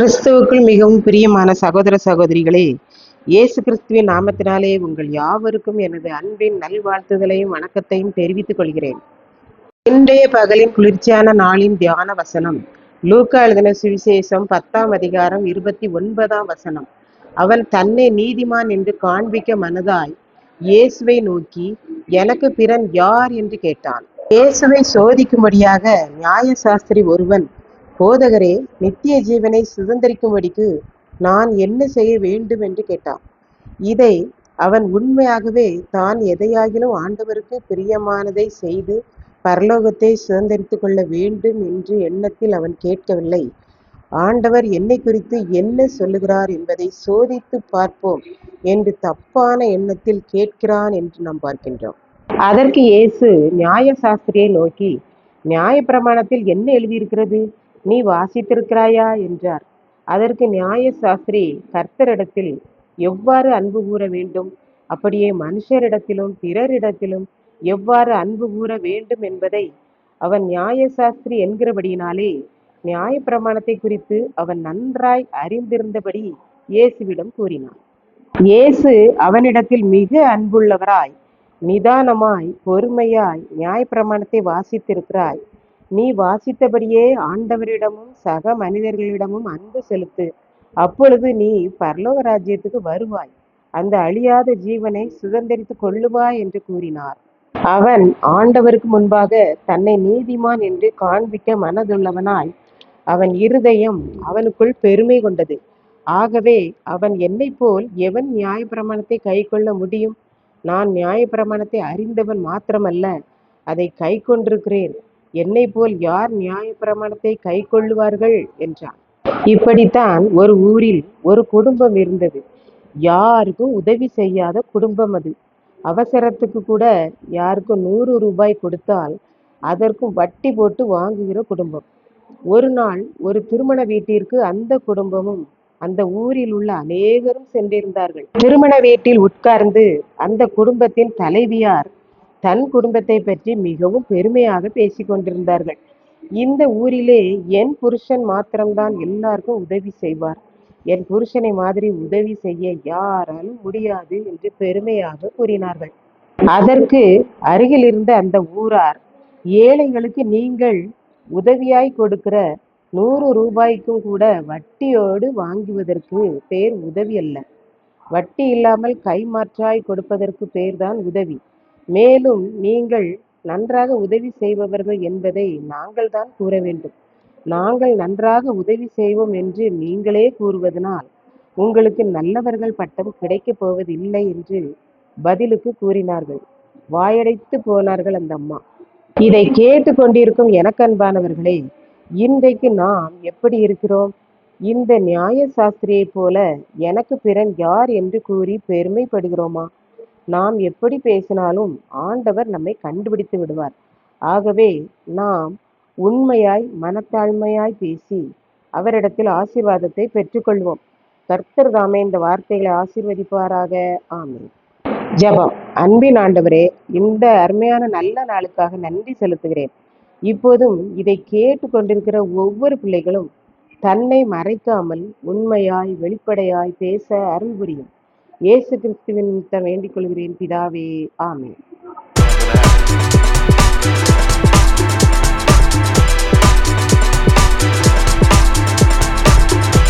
கிறிஸ்துவுக்குள் மிகவும் பிரியமான சகோதர சகோதரிகளே, இயேசு கிறிஸ்துவின் நாமத்தினாலே உங்கள் யாவருக்கும் எனது அன்பின் நல்வாழ்த்துதலையும் வணக்கத்தையும் தெரிவித்துக் கொள்கிறேன். இன்றைய பகலின் குளிர்ச்சியான நாளின் தியான வசனம் லூக்கா எழுதின சுவிசேஷம் 10ஆம் அதிகாரம் 29ஆம் வசனம். அவன் தன்னை நீதிமான் என்று காண்பிக்க மனதாய் இயேசுவை நோக்கி, எனக்கு பிறன் யார் என்று கேட்டான். இயேசுவை சோதிக்கும்படியாக நியாயசாஸ்திரி ஒருவன், போதகரே, நித்திய ஜீவனை சுதந்திரிக்கும்படிக்கு நான் என்ன செய்ய வேண்டும் என்று கேட்டான். இதை அவன் உண்மையாகவே தான் எதையாகிலும் ஆண்டவருக்கு பிரியமானதை செய்து பரலோகத்தை சுதந்திரித்து கொள்ள வேண்டும் என்று எண்ணத்தில் அவன் கேட்கவில்லை. ஆண்டவர் என்னை குறித்து என்ன சொல்லுகிறார் என்பதை சோதித்து பார்ப்போம் என்று தப்பான எண்ணத்தில் கேட்கிறான் என்று நாம் பார்க்கின்றோம். அதற்கு இயேசு நியாயசாஸ்திரியை நோக்கி, நியாயப்பிரமாணத்தில் என்ன எழுதியிருக்கிறது, நீ வாசித்திருக்கிறாயா என்றார். அதற்கு நியாயசாஸ்திரி, கர்த்தரிடத்தில் எவ்வாறு அன்பு கூற வேண்டும், அப்படியே மனுஷரிடத்திலும் பிறரிடத்திலும் எவ்வாறு அன்பு கூற வேண்டும் என்பதை அவன் நியாயசாஸ்திரி என்கிறபடியினாலே நியாயப்பிரமாணத்தை குறித்து அவன் நன்றாய் அறிந்திருந்தபடி இயேசுவிடம் கூறினான். இயேசு அவனிடத்தில் மிக அன்புள்ளவராய், நிதானமாய் பொறுமையாய், நியாயப்பிரமாணத்தை வாசித்திருக்கிறாய், நீ வாசித்தபடியே ஆண்டவரிடமும் சக மனிதர்களிடமும் அன்பு செலுத்து, அப்பொழுது நீ பரலோக ராஜ்யத்துக்கு வருவாய், அந்த அழியாத ஜீவனை சுதந்திரித்து கொள்ளுவாய் என்று கூறினார். அவன் ஆண்டவருக்கு முன்பாக தன்னை நீதிமான் என்று காண்பிக்க மனதுள்ளவனாய், அவன் இருதயம் அவனுக்குள் பெருமை கொண்டது. ஆகவே அவன், என்னை போல் எவன் நியாயப்பிரமாணத்தை கை கொள்ள முடியும், நான் நியாயப்பிரமாணத்தை அறிந்தவன் மாத்திரமல்ல, அதை கை கொண்டிருக்கிறேன், என்னை போல் யார் நியாயப்பிரமாணத்தை கை கொள்ளுவார்கள் என்றான். இப்படித்தான் ஒரு ஊரில் ஒரு குடும்பம் இருந்தது. யாருக்கும் உதவி செய்யாத குடும்பம் அது. அவசரத்துக்கு கூட யாருக்கும் 100 ரூபாய் கொடுத்தால் அதற்கும் வட்டி போட்டு வாங்குகிற குடும்பம். ஒரு நாள் ஒரு திருமண வீட்டிற்கு அந்த குடும்பமும் அந்த ஊரில் உள்ள அநேகரும் சென்றிருந்தார்கள். திருமண வீட்டில் உட்கார்ந்து அந்த குடும்பத்தின் தலைவியார் தன் குடும்பத்தை பற்றி மிகவும் பெருமையாக பேசிக் கொண்டிருந்தார்கள். இந்த ஊரிலே என் புருஷன் மாத்திரம்தான் எல்லாருக்கும் உதவி செய்வார், என் புருஷனை மாதிரி உதவி செய்ய யாராலும் முடியாது என்று பெருமையாக கூறினார்கள். அதற்கு அருகில் இருந்த அந்த ஊரார், ஏழைகளுக்கு நீங்கள் உதவியாய் கொடுக்கிற 100 ரூபாய்க்கும் கூட வட்டியோடு வாங்குவதற்கு பேர் உதவி அல்ல, வட்டி இல்லாமல் கைமாற்றாய் கொடுப்பதற்கு பேர்தான் உதவி. மேலும் நீங்கள் நன்றாக உதவி செய்பவர்கள் என்பதை நாங்கள் தான் கூற வேண்டும். நாங்கள் நன்றாக உதவி செய்வோம் என்று நீங்களே கூறுவதனால் உங்களுக்கு நல்லவர்கள் பட்டம் கிடைக்கப் போவதில்லை என்று பதிலுக்கு கூறினார்கள். வாயடைத்து போனார்கள் அந்த அம்மா. இதை கேட்டு கொண்டிருக்கும் எனக்கன்பானவர்களே, இன்றைக்கு நாம் எப்படி இருக்கிறோம்? இந்த நியாயசாஸ்திரியை போல எனக்கு பிறன் யார் என்று கூறி பெருமைப்படுகிறோமா? நாம் எப்படி பேசினாலும் ஆண்டவர் நம்மை கண்டுபிடித்து விடுவார். ஆகவே நாம் உண்மையாய் மனத்தாழ்மையாய் பேசி அவரிடத்தில் ஆசீர்வாதத்தை பெற்றுக்கொள்வோம். கர்த்தர் தாமே இந்த வார்த்தைகளை ஆசீர்வதிப்பாராக. ஆமென். ஜெபம். அன்பின் ஆண்டவரே, இந்த அருமையான நல்ல நாளுக்காக நன்றி செலுத்துகிறேன். இப்போதும் இதை கேட்டு கொண்டிருக்கிற ஒவ்வொரு பிள்ளைகளும் தன்னை மறைக்காமல் உண்மையாய் வெளிப்படையாய் பேச அருள் புரியும். இயேசு கிறிஸ்துவின் நிமித்தம் வேண்டிக் கொள்கிறேன் பிதாவே. ஆமென்.